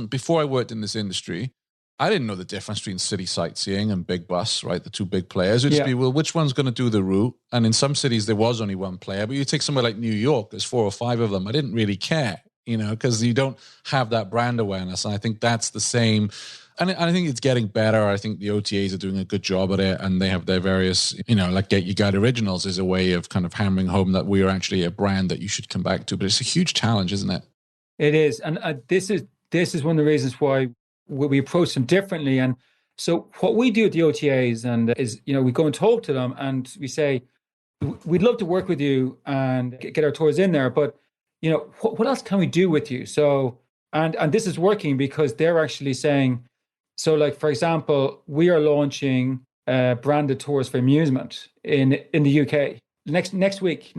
before I worked in this industry, I didn't know the difference between city sightseeing and big bus, right? The two big players. It would just be, well, which one's going to do the route? And in some cities, there was only one player. But you take somewhere like New York, there's 4 or 5 of them. I didn't really care, because you don't have that brand awareness. And I think that's the same. And I think it's getting better. I think the OTAs are doing a good job at it. And they have their various, like Get Your Guide Originals is a way of kind of hammering home that we are actually a brand that you should come back to. But it's a huge challenge, isn't it? It is. And this is one of the reasons why we approach them differently. And so what we do at the OTAs is, we go and talk to them and we say, we'd love to work with you and get our tours in there. But, what else can we do with you? So, and this is working because they're actually saying, so like, for example, we are launching branded tours for amusement in the UK next week.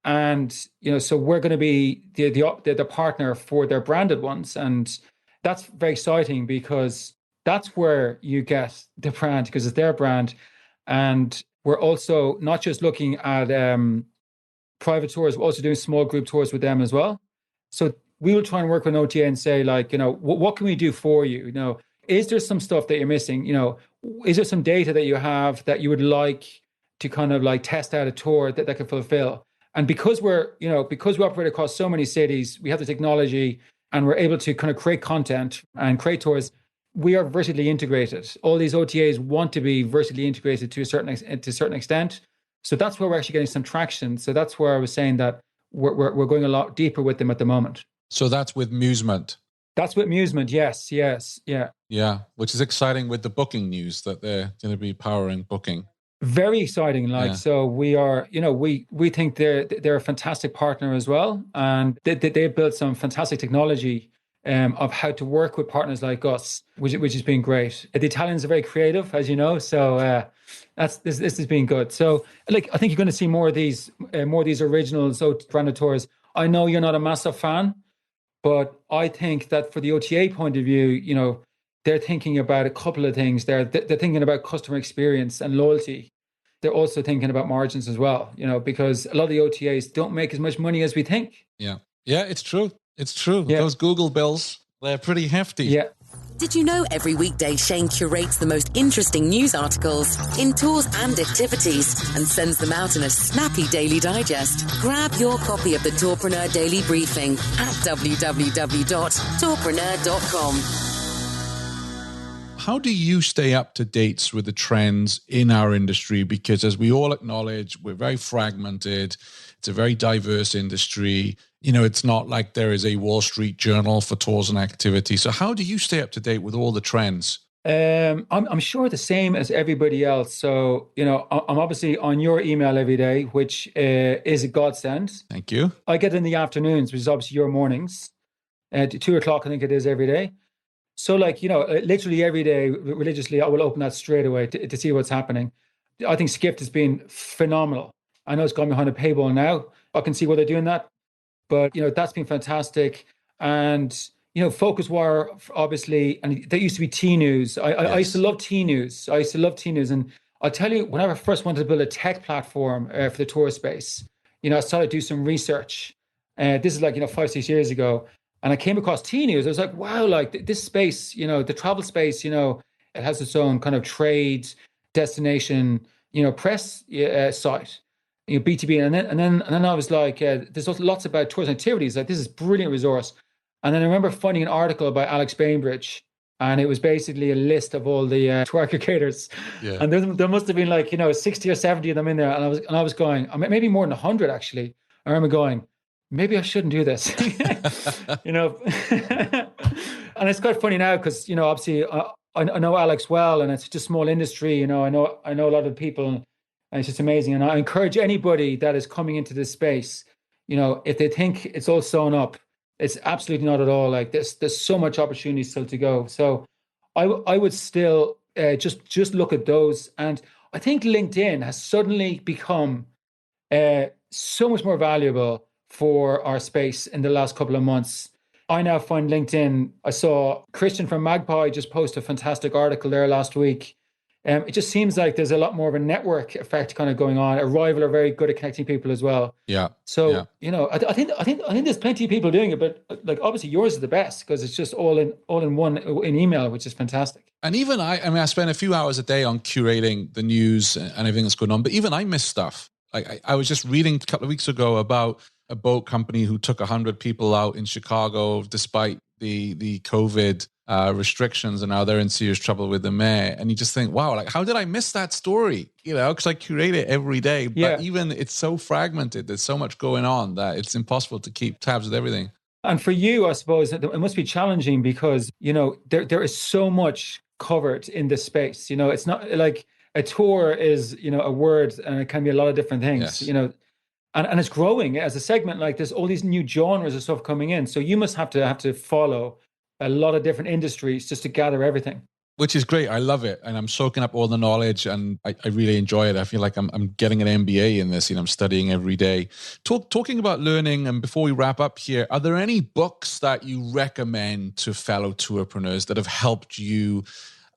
And, so we're going to be the partner for their branded ones. And that's very exciting because that's where you get the brand, because it's their brand. And we're also not just looking at private tours, we're also doing small group tours with them as well. So we will try and work with an OTA and say, like, what can we do for you? Is there some stuff that you're missing? Is there some data that you have that you would like to kind of like test out a tour that can fulfill? And because we operate across so many cities, we have the technology and we're able to kind of create content and create tours. We are vertically integrated. All these OTAs want to be vertically integrated to a certain extent. So that's where we're actually getting some traction. So that's where I was saying that we're going a lot deeper with them at the moment. So that's with Musement. That's with Musement. Yes. Yeah. Yeah. Which is exciting with the booking news that they're going to be powering booking. Very exciting. So we are, we think they're a fantastic partner as well. And they've built some fantastic technology of how to work with partners like us, which has been great. The Italians are very creative, as you know. So this has been good. So I think you're going to see more of these originals, branded tours. I know you're not a massive fan, but I think that for the OTA point of view, they're thinking about a couple of things. They're thinking about customer experience and loyalty. They're also thinking about margins as well, because a lot of the OTAs don't make as much money as we think. Yeah, it's true. It's true. Yeah. Those Google bills, they're pretty hefty. Yeah. Did you know every weekday Shane curates the most interesting news articles in tours and activities and sends them out in a snappy daily digest? Grab your copy of the Tourpreneur Daily Briefing at www.tourpreneur.com. How do you stay up to date with the trends in our industry? Because as we all acknowledge, we're very fragmented. It's a very diverse industry. It's not like there is a Wall Street Journal for tours and activity. So how do you stay up to date with all the trends? I'm sure the same as everybody else. So, I'm obviously on your email every day, which is a godsend. Thank you. I get it in the afternoons, which is obviously your mornings. At 2:00, I think it is every day. So literally every day, religiously, I will open that straight away to see what's happening. I think Skift has been phenomenal. I know it's gone behind a paywall now. I can see why they're doing that. But, that's been fantastic. And, Focuswire, obviously, and that used to be T-News. I used to love T-News. And I'll tell you, when I first wanted to build a tech platform for the tour space, I started to do some research. This is 5-6 years ago. And I came across T-News. I was like, wow, this space, the travel space, it has its own kind of trade destination, press site, B2B. And then I was like, there's lots about tours and activities. Like, this is a brilliant resource. And then I remember finding an article by Alex Bainbridge And it was basically a list of all the tour aggregators. Yeah. And there must have been like, 60 or 70 of them in there. And I was going, maybe more than 100 actually. I remember going, maybe I shouldn't do this. And it's quite funny now because, obviously I know Alex well, and it's just a small industry. I know a lot of people, and it's just amazing. And I encourage anybody that is coming into this space, if they think it's all sewn up, it's absolutely not at all. Like there's so much opportunity still to go. So I would still just look at those. And I think LinkedIn has suddenly become so much more valuable for our space in the last couple of months. I now find LinkedIn, I saw Christian from Magpie just post a fantastic article there last week. It just seems like there's a lot more of a network effect kind of going on. Arrival are very good at connecting people as well. Yeah. So, I think there's plenty of people doing it, but like obviously yours is the best because it's just all in one in email, which is fantastic. And even I spend a few hours a day on curating the news and everything that's going on, but even I miss stuff. I was just reading a couple of weeks ago about a boat company who took 100 people out in Chicago despite the COVID restrictions, and now they're in serious trouble with the mayor. And you just think, wow, like how did I miss that story? Because I curate it every day, but even it's so fragmented, there's so much going on that it's impossible to keep tabs with everything. And for you, I suppose it must be challenging because, there is so much covered in this space. It's not like a tour is, a word, and it can be a lot of different things, Yes. And it's growing as a segment. Like there's all these new genres of stuff coming in. So you must have to follow a lot of different industries just to gather everything. Which is great. I love it. And I'm soaking up all the knowledge, and I really enjoy it. I feel like I'm getting an MBA in this. I'm studying every day. Talking about learning, and before we wrap up here, are there any books that you recommend to fellow tourpreneurs that have helped you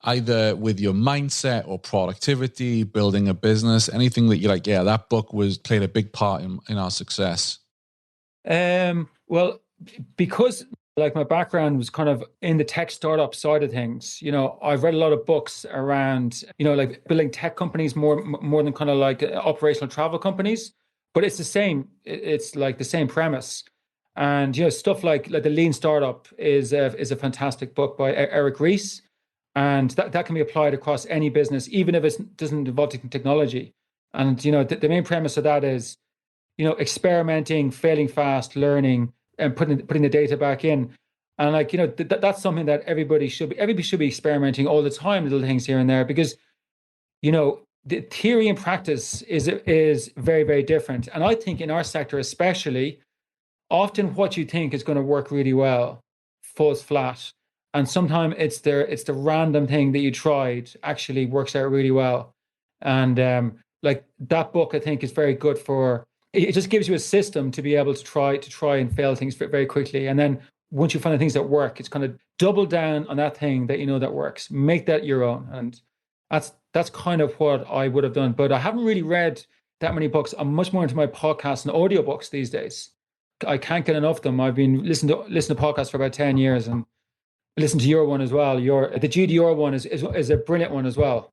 either with your mindset or productivity, building a business, anything that you're like, yeah, that book played a big part in our success? Well, because like my background was kind of in the tech startup side of things, I've read a lot of books around, like building tech companies more than kind of like operational travel companies, but it's the same. It's like the same premise. And, stuff like the Lean Startup is a fantastic book by Eric Ries. And that can be applied across any business, even if it doesn't involve technology. And, the main premise of that is, experimenting, failing fast, learning, and putting the data back in. And like, that's something that everybody should be experimenting all the time, little things here and there, because, the theory and practice is very, very different. And I think in our sector, especially, often what you think is going to work really well falls flat. And sometimes it's the random thing that you tried actually works out really well. And like that book, I think is very good for, it just gives you a system to be able to try and fail things very quickly. And then once you find the things that work, it's kind of double down on that thing that that works, make that your own. And that's kind of what I would have done. But I haven't really read that many books. I'm much more into my podcasts and audiobooks these days. I can't get enough of them. I've been listening to podcasts for about 10 years, and listen to your one as well. The GDR one is a brilliant one as well.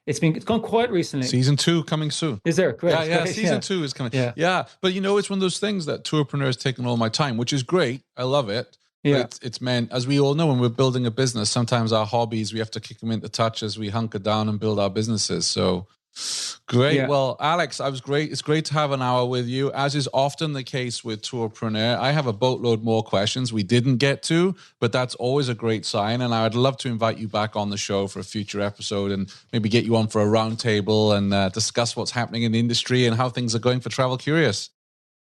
It's gone quiet recently. Season 2 coming soon. Is there? Great. Yeah. Great. Season 2 is coming. Yeah. But it's one of those things that tourpreneurs taking all my time, which is great. I love it. Yeah. But it's meant, as we all know, when we're building a business, sometimes our hobbies, we have to kick them into touch as we hunker down and build our businesses. So great. Yeah. Well, Alex, I was great. It's great to have an hour with you. As is often the case with Tourpreneur, I have a boatload more questions we didn't get to, but that's always a great sign. And I would love to invite you back on the show for a future episode and maybe get you on for a roundtable and discuss what's happening in the industry and how things are going for Travel Curious.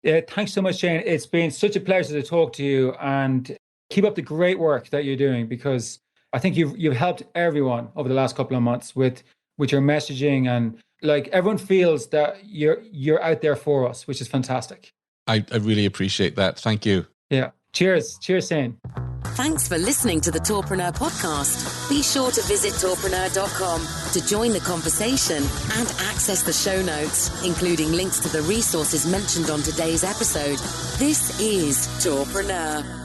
Yeah, thanks so much, Shane. It's been such a pleasure to talk to you, and keep up the great work that you're doing, because I think you've helped everyone over the last couple of months with your messaging, and like everyone feels that you're out there for us, which is fantastic. I really appreciate that. Thank you. Yeah. Cheers, Shane. Thanks for listening to the Tourpreneur podcast. Be sure to visit tourpreneur.com to join the conversation and access the show notes, including links to the resources mentioned on today's episode. This is Tourpreneur.